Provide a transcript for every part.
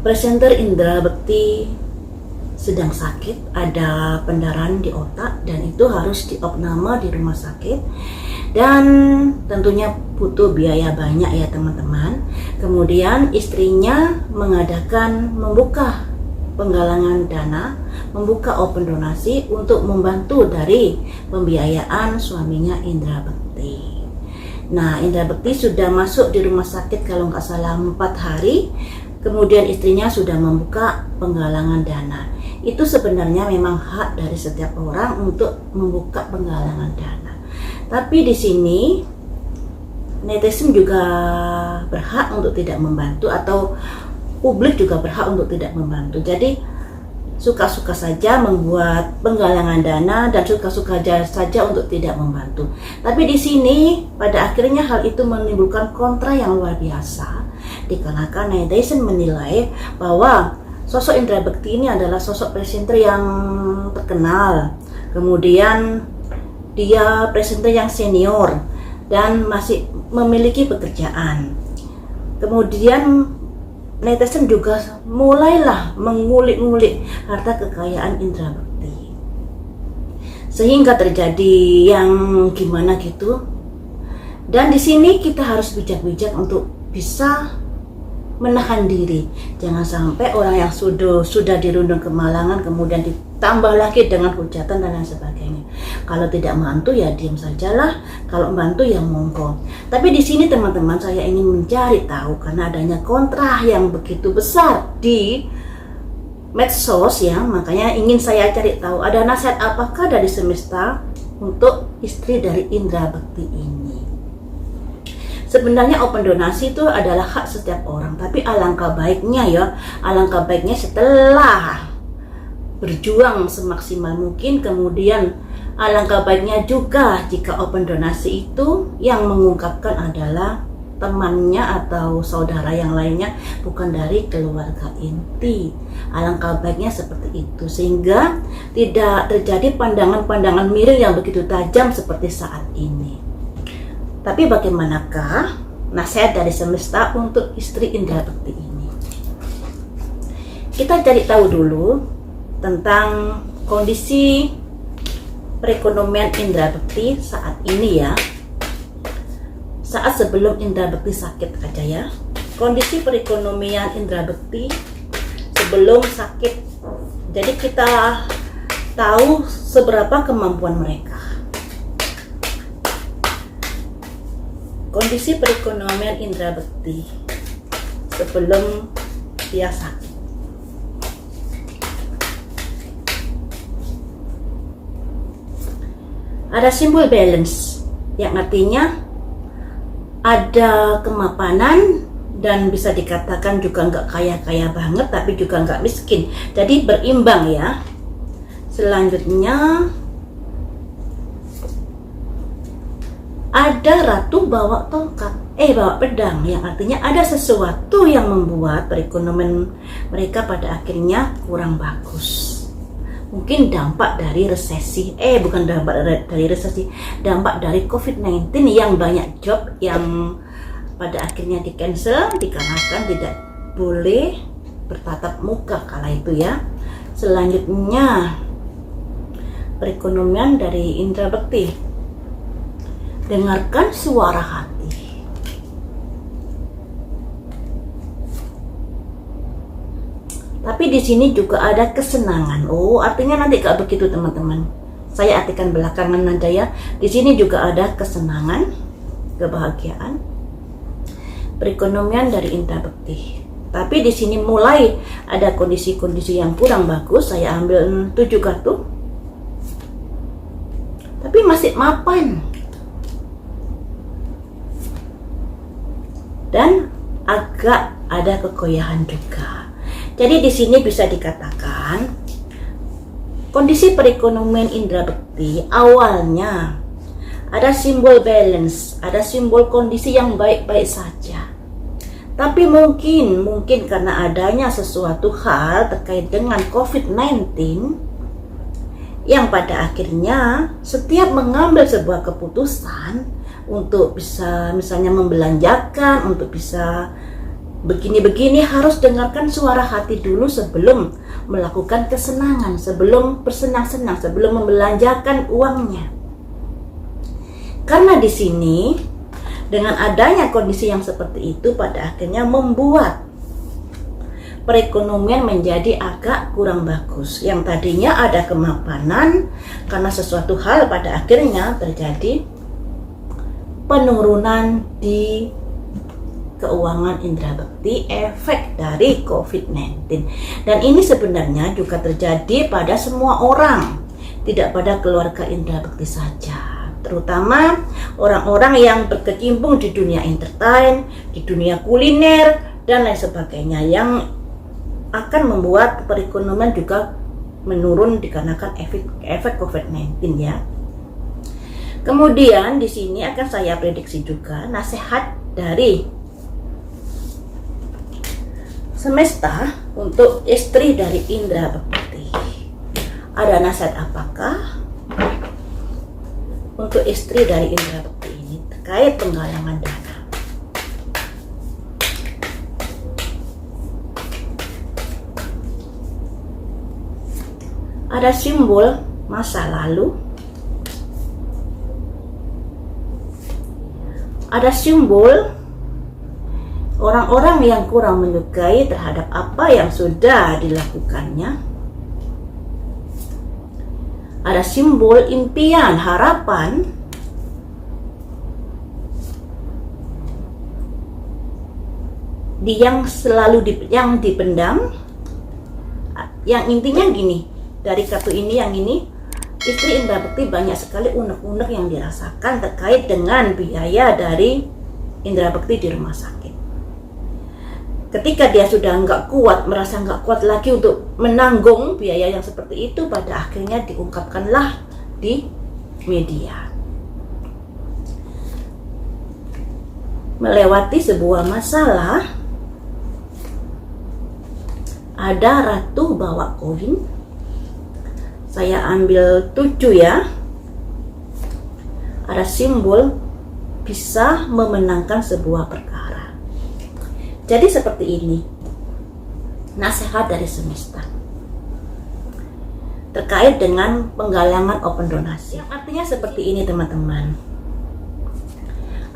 presenter Indra Bekti sedang sakit, ada pendarahan di otak dan itu harus diopname di rumah sakit, dan tentunya butuh biaya banyak ya teman-teman. Kemudian istrinya membuka penggalangan dana, membuka open donasi untuk membantu dari pembiayaan suaminya Indra Bekti. Nah, Indra Bekti sudah masuk di rumah sakit kalau nggak salah 4 hari. Kemudian istrinya sudah membuka penggalangan dana. Itu sebenarnya memang hak dari setiap orang untuk membuka penggalangan dana. Tapi di sini netizen juga berhak untuk tidak membantu, atau publik juga berhak untuk tidak membantu. Jadi suka-suka saja membuat penggalangan dana dan suka-suka saja untuk tidak membantu. Tapi di sini pada akhirnya hal itu menimbulkan kontra yang luar biasa, dikarenakan netizen menilai bahwa sosok Indra Bekti ini adalah sosok presenter yang terkenal. Kemudian dia presenter yang senior dan masih memiliki pekerjaan. Kemudian netizen juga mulailah mengulik-ngulik harta kekayaan Indra Bekti, sehingga terjadi yang gimana gitu. Dan di sini kita harus bijak-bijak untuk bisa menahan diri. Jangan sampai orang yang sudah dirundung kemalangan kemudian ditambah lagi dengan hujatan dan lain sebagainya. Kalau tidak membantu ya diam sajalah, kalau membantu ya monggo. Tapi di sini teman-teman, saya ingin mencari tahu karena adanya kontra yang begitu besar di medsos ya, makanya ingin saya cari tahu ada nasihat apakah dari semesta untuk istri dari Indra Bekti ini. Sebenarnya open donasi itu adalah hak setiap orang, tapi alangkah baiknya setelah berjuang semaksimal mungkin, kemudian alangkah baiknya juga jika open donasi itu yang mengungkapkan adalah temannya atau saudara yang lainnya, bukan dari keluarga inti. Alangkah baiknya seperti itu, sehingga tidak terjadi pandangan-pandangan miring yang begitu tajam seperti saat ini. Tapi bagaimanakah nasihat dari semesta untuk istri Indra Bekti ini? Kita cari tahu dulu tentang kondisi perekonomian Indra Bekti saat ini ya. Saat sebelum Indra Bekti sakit aja ya. Kondisi perekonomian Indra Bekti sebelum sakit. Jadi kita tahu seberapa kemampuan mereka. Kondisi perekonomian Indra Bekti sebelum dia sakit. Ada simbol balance yang artinya ada kemapanan dan bisa dikatakan juga nggak kaya-kaya banget tapi juga nggak miskin. Jadi berimbang ya. Selanjutnya ada ratu bawa tongkat, bawa pedang, yang artinya ada sesuatu yang membuat perekonomian mereka pada akhirnya kurang bagus. Mungkin dampak dari resesi, dampak dari COVID-19 yang banyak job yang pada akhirnya di cancel dikarenakan tidak boleh bertatap muka kala itu ya. Selanjutnya perekonomian dari Indra Bekti. Dengarkan suara hati. Tapi di sini juga ada kesenangan. Oh, artinya nanti gak begitu teman-teman. Saya artikan belakangan aja ya. Di sini juga ada kesenangan, kebahagiaan, perekonomian dari Indra Bekti. Tapi di sini mulai ada kondisi-kondisi yang kurang bagus. Saya ambil 7 kartu. Tapi masih mapan. Dan agak ada kegoyahan juga. Jadi di sini bisa dikatakan kondisi perekonomian Indra Bekti awalnya ada simbol balance, ada simbol kondisi yang baik-baik saja. Tapi mungkin karena adanya sesuatu hal terkait dengan COVID-19 yang pada akhirnya setiap mengambil sebuah keputusan untuk bisa misalnya membelanjakan, untuk bisa begini-begini harus dengarkan suara hati dulu sebelum melakukan kesenangan, sebelum bersenang-senang, sebelum membelanjakan uangnya. Karena di sini dengan adanya kondisi yang seperti itu pada akhirnya membuat perekonomian menjadi agak kurang bagus. Yang tadinya ada kemapanan, karena sesuatu hal pada akhirnya terjadi penurunan di keuangan indera bekti efek dari COVID-19. Dan ini sebenarnya juga terjadi pada semua orang, tidak pada keluarga indera bekti saja, terutama orang-orang yang berkecimpung di dunia entertain, di dunia kuliner dan lain sebagainya, yang akan membuat perekonomian juga menurun dikarenakan efek COVID-19 ya. Kemudian di sini akan saya prediksi juga nasihat dari semesta untuk istri dari indera bekti. Ada nasihat apakah untuk istri dari indera bekti ini terkait penggalangan dana? Ada simbol masa lalu, ada simbol orang-orang yang kurang menyukai terhadap apa yang sudah dilakukannya, ada simbol impian, harapan, yang selalu yang dipendam, yang intinya gini. Dari kartu ini, yang ini, istri indera bekti banyak sekali unek-unek yang dirasakan terkait dengan biaya dari indera bekti di rumah sakit. Ketika dia sudah nggak kuat, merasa nggak kuat lagi untuk menanggung biaya yang seperti itu, pada akhirnya diungkapkanlah di media. Melewati sebuah masalah, ada ratu bawa koin. Saya ambil 7 ya. Ada simbol bisa memenangkan sebuah perkara. Jadi seperti ini nasihat dari semesta terkait dengan penggalangan open donasi. Artinya seperti ini teman-teman.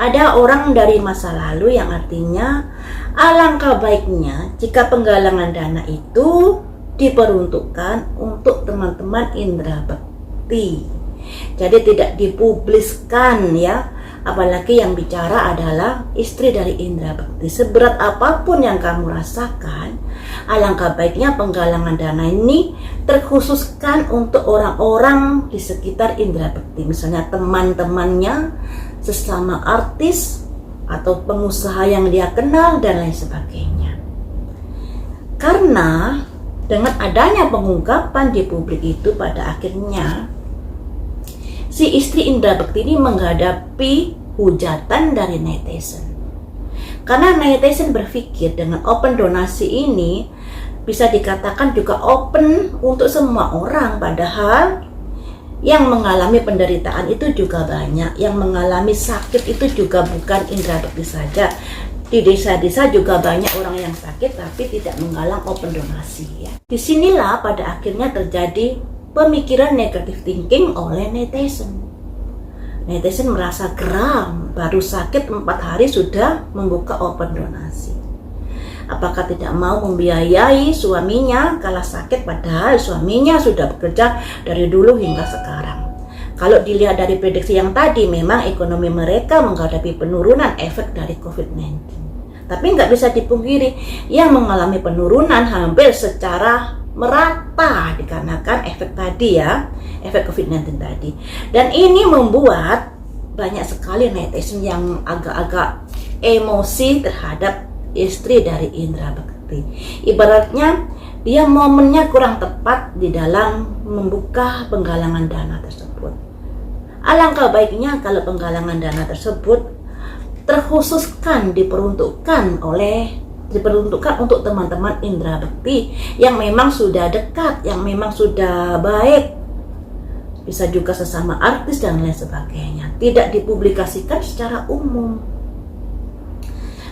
Ada orang dari masa lalu yang artinya alangkah baiknya jika penggalangan dana itu diperuntukkan untuk teman-teman indera bekti. Jadi tidak dipubliskan ya, apalagi yang bicara adalah istri dari indera bekti. Seberat apapun yang kamu rasakan, alangkah baiknya penggalangan dana ini terkhususkan untuk orang-orang di sekitar indera bekti, misalnya teman-temannya, sesama artis atau pengusaha yang dia kenal dan lain sebagainya. Karena dengan adanya pengungkapan di publik itu, pada akhirnya si istri indera bekti ini menghadapi hujatan dari netizen. Karena netizen berpikir dengan open donasi ini bisa dikatakan juga open untuk semua orang, padahal yang mengalami penderitaan itu juga banyak, yang mengalami sakit itu juga bukan indera bekti saja. Di desa-desa juga banyak orang yang sakit tapi tidak menggalang open donasi ya. Disinilah pada akhirnya terjadi pemikiran negatif thinking oleh netizen. Netizen merasa geram, baru sakit 4 hari sudah membuka open donasi. Apakah tidak mau membiayai suaminya kala sakit, padahal suaminya sudah bekerja dari dulu hingga sekarang. Kalau dilihat dari prediksi yang tadi, memang ekonomi mereka menghadapi penurunan efek dari COVID-19. Tapi nggak bisa dipungkiri, yang mengalami penurunan hampir secara merata dikarenakan efek tadi ya, efek COVID-19 tadi. Dan ini membuat banyak sekali netizen yang agak-agak emosi terhadap istri dari indera bekti. Ibaratnya dia momennya kurang tepat di dalam membuka penggalangan dana tersebut. Alangkah baiknya kalau penggalangan dana tersebut terkhususkan diperuntukkan untuk teman-teman indera bekti yang memang sudah dekat, yang memang sudah baik, bisa juga sesama artis dan lain sebagainya, tidak dipublikasikan secara umum.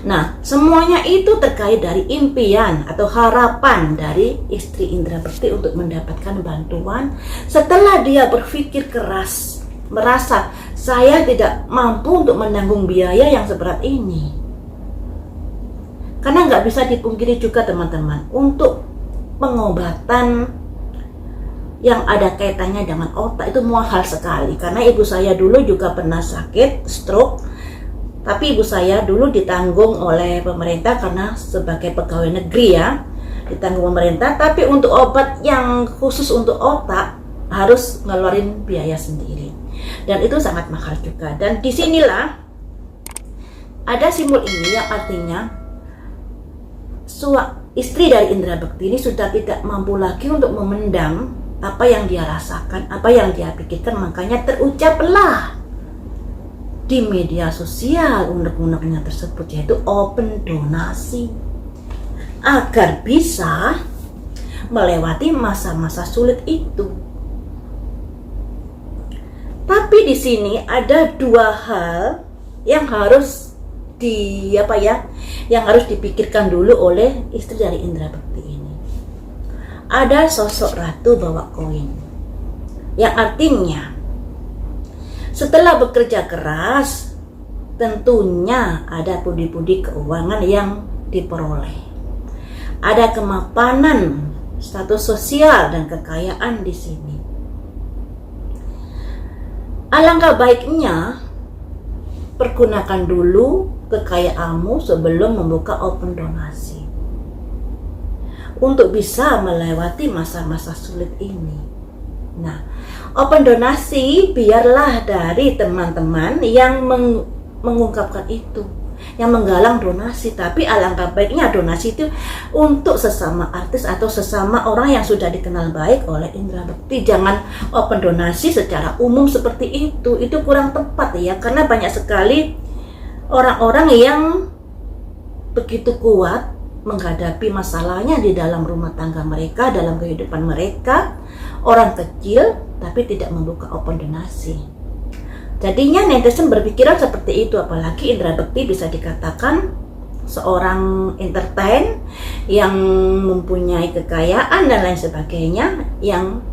Nah, semuanya itu terkait dari impian atau harapan dari istri Indra Bekti untuk mendapatkan bantuan setelah dia berpikir keras, merasa saya tidak mampu untuk menanggung biaya yang seberat ini. Karena nggak bisa dipungkiri juga teman-teman, untuk pengobatan yang ada kaitannya dengan otak itu mahal sekali. Karena ibu saya dulu juga pernah sakit stroke, tapi ibu saya dulu ditanggung oleh pemerintah karena sebagai pegawai negeri ya, ditanggung pemerintah. Tapi untuk obat yang khusus untuk otak harus ngeluarin biaya sendiri, dan itu sangat mahal juga. Dan disinilah ada simbol ini yang artinya istri dari Indra Bekti ini sudah tidak mampu lagi untuk memendam apa yang dia rasakan, apa yang dia pikirkan. Makanya terucaplah di media sosial unek-uneknya tersebut, yaitu open donasi, agar bisa melewati masa-masa sulit itu. Tapi di sini ada dua hal yang harus yang harus dipikirkan dulu oleh istri dari Indra Bekti ini. Ada sosok ratu bawa koin, yang artinya setelah bekerja keras, tentunya ada pundi-pundi keuangan yang diperoleh. Ada kemapanan, status sosial, dan kekayaan di sini. Alangkah baiknya pergunakan dulu kekayaanmu sebelum membuka open donasi untuk bisa melewati masa-masa sulit ini. Nah, open donasi biarlah dari teman-teman yang mengungkapkan itu, yang menggalang donasi. Tapi alangkah baiknya donasi itu untuk sesama artis atau sesama orang yang sudah dikenal baik oleh Indra Bekti. Jangan open donasi secara umum seperti itu kurang tepat ya, karena banyak sekali orang-orang yang begitu kuat menghadapi masalahnya di dalam rumah tangga mereka, dalam kehidupan mereka, orang kecil tapi tidak membuka open donasi. Jadinya netizen berpikiran seperti itu, apalagi Indra Bekti bisa dikatakan seorang entertain yang mempunyai kekayaan dan lain sebagainya, yang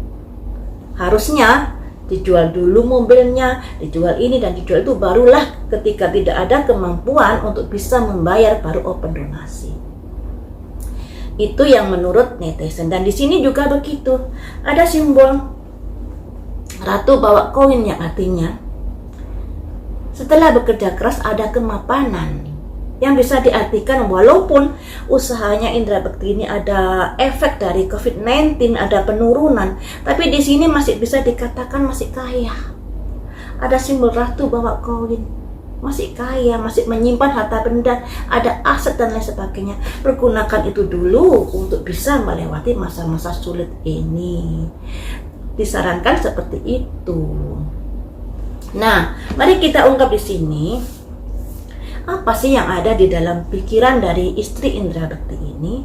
harusnya dijual dulu mobilnya, dijual ini dan dijual itu, barulah ketika tidak ada kemampuan untuk bisa membayar baru open donasi. Itu yang menurut netizen. Dan di sini juga begitu. Ada simbol ratu bawa koin yang artinya setelah bekerja keras ada kemapanan, yang bisa diartikan walaupun usahanya Indra Bekti ini ada efek dari COVID-19, ada penurunan, tapi di sini masih bisa dikatakan masih kaya. Ada simbol ratu bawa koin, masih kaya, masih menyimpan harta benda, ada aset dan lain sebagainya. Pergunakan itu dulu untuk bisa melewati masa-masa sulit ini. Disarankan seperti itu. Nah, mari kita ungkap di sini apa sih yang ada di dalam pikiran dari istri Indra Bekti ini?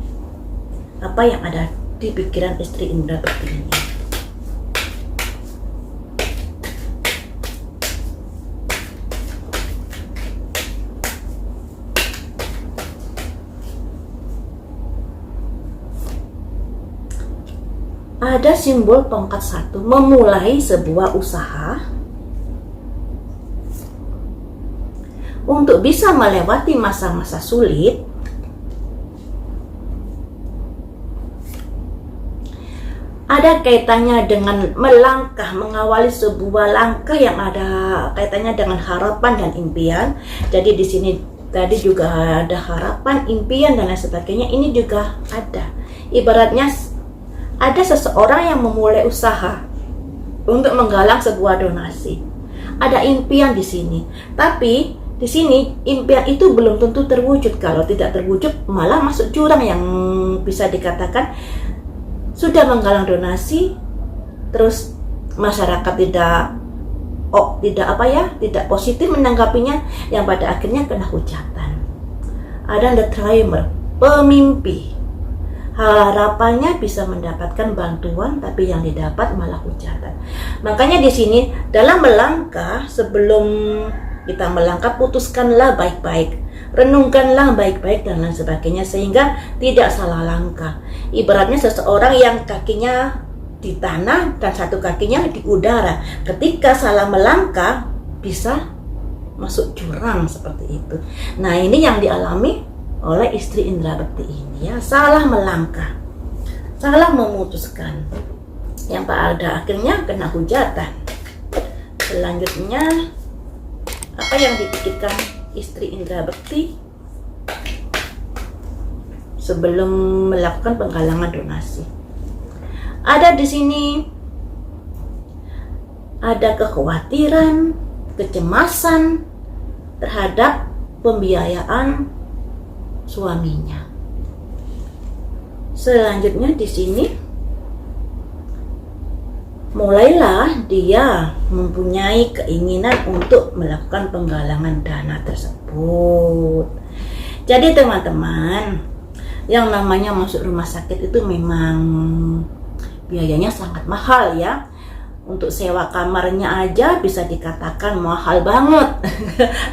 Apa yang ada di pikiran istri Indra Bekti ini? Ada simbol tongkat satu, memulai sebuah usaha untuk bisa melewati masa-masa sulit. Ada kaitannya dengan melangkah, mengawali sebuah langkah yang ada kaitannya dengan harapan dan impian. Jadi di sini tadi juga ada harapan, impian dan lain sebagainya. Ini juga ada. Ibaratnya ada seseorang yang memulai usaha untuk menggalang sebuah donasi. Ada impian di sini. Tapi di sini impian itu belum tentu terwujud. Kalau tidak terwujud malah masuk jurang, yang bisa dikatakan sudah menggalang donasi, terus masyarakat tidak positif menanggapinya, yang pada akhirnya kena hujatan. Ada the dreamer, pemimpi. Harapannya bisa mendapatkan bantuan, tapi yang didapat malah hujatan. Makanya di sini dalam melangkah, sebelum kita melangkah, putuskanlah baik-baik. renungkanlah baik-baik dan lain sebagainya sehingga tidak salah langkah. Ibaratnya seseorang yang kakinya di tanah dan satu kakinya di udara, ketika salah melangkah bisa masuk jurang seperti itu. Nah, ini yang dialami oleh istri Indra Bekti ini ya, salah melangkah, salah memutuskan, yang pada akhirnya kena hujatan. Selanjutnya, apa yang dipikirkan istri Indra Bekti sebelum melakukan penggalangan donasi? Ada di sini ada kekhawatiran, kecemasan terhadap pembiayaan suaminya. Selanjutnya di sini mulailah dia mempunyai keinginan untuk melakukan penggalangan dana tersebut. Jadi teman-teman, yang namanya masuk rumah sakit itu memang biayanya sangat mahal ya. Untuk sewa kamarnya aja bisa dikatakan mahal banget.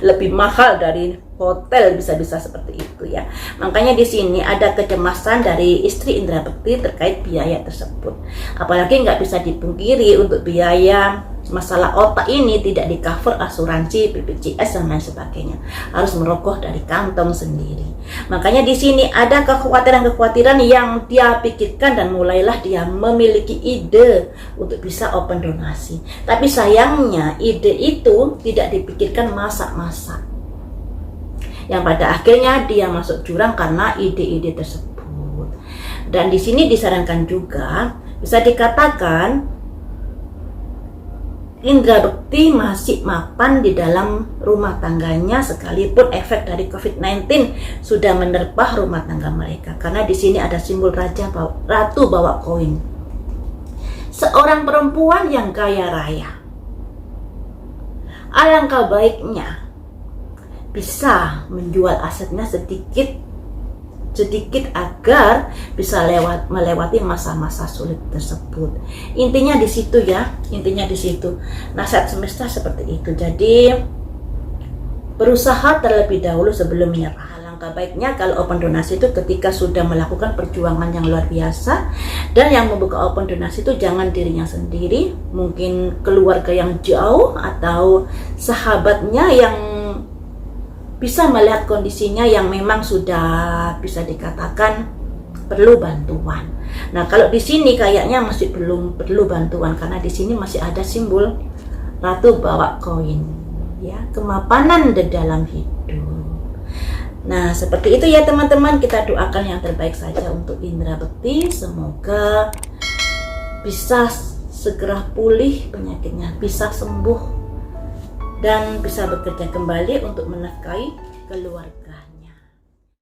Lebih mahal dari hotel, bisa-bisa seperti itu ya. Makanya di sini ada kecemasan dari istri Indra Bekti terkait biaya tersebut. Apalagi nggak bisa dipungkiri untuk biaya masalah otak ini tidak di cover asuransi BPJS dan lain sebagainya. Harus merogoh dari kantong sendiri. Makanya di sini ada kekhawatiran-kekhawatiran yang dia pikirkan dan mulailah dia memiliki ide untuk bisa open donasi. Tapi sayangnya ide itu tidak dipikirkan masa-masa, yang pada akhirnya dia masuk jurang karena ide-ide tersebut. Dan di sini disarankan juga, bisa dikatakan Indra Bekti masih mapan di dalam rumah tangganya sekalipun efek dari COVID-19 sudah menerpa rumah tangga mereka. Karena di sini ada simbol ratu bawa koin. Seorang perempuan yang kaya raya. Alangkah baiknya bisa menjual asetnya sedikit agar bisa melewati masa-masa sulit tersebut. Intinya di situ ya, intinya di situ. Nasihat semesta seperti itu. Jadi berusaha terlebih dahulu sebelum menyerah. Alangkah baiknya kalau open donasi itu ketika sudah melakukan perjuangan yang luar biasa, dan yang membuka open donasi itu jangan dirinya sendiri, mungkin keluarga yang jauh atau sahabatnya yang bisa melihat kondisinya yang memang sudah bisa dikatakan perlu bantuan. Nah, kalau di sini kayaknya masih belum perlu bantuan karena di sini masih ada simbol ratu bawa koin, ya, kemapanan di dalam hidup. Nah, seperti itu ya teman-teman, kita doakan yang terbaik saja untuk Indra Bekti. Semoga bisa segera pulih penyakitnya, bisa sembuh dan bisa bekerja kembali untuk menafkahi keluarga.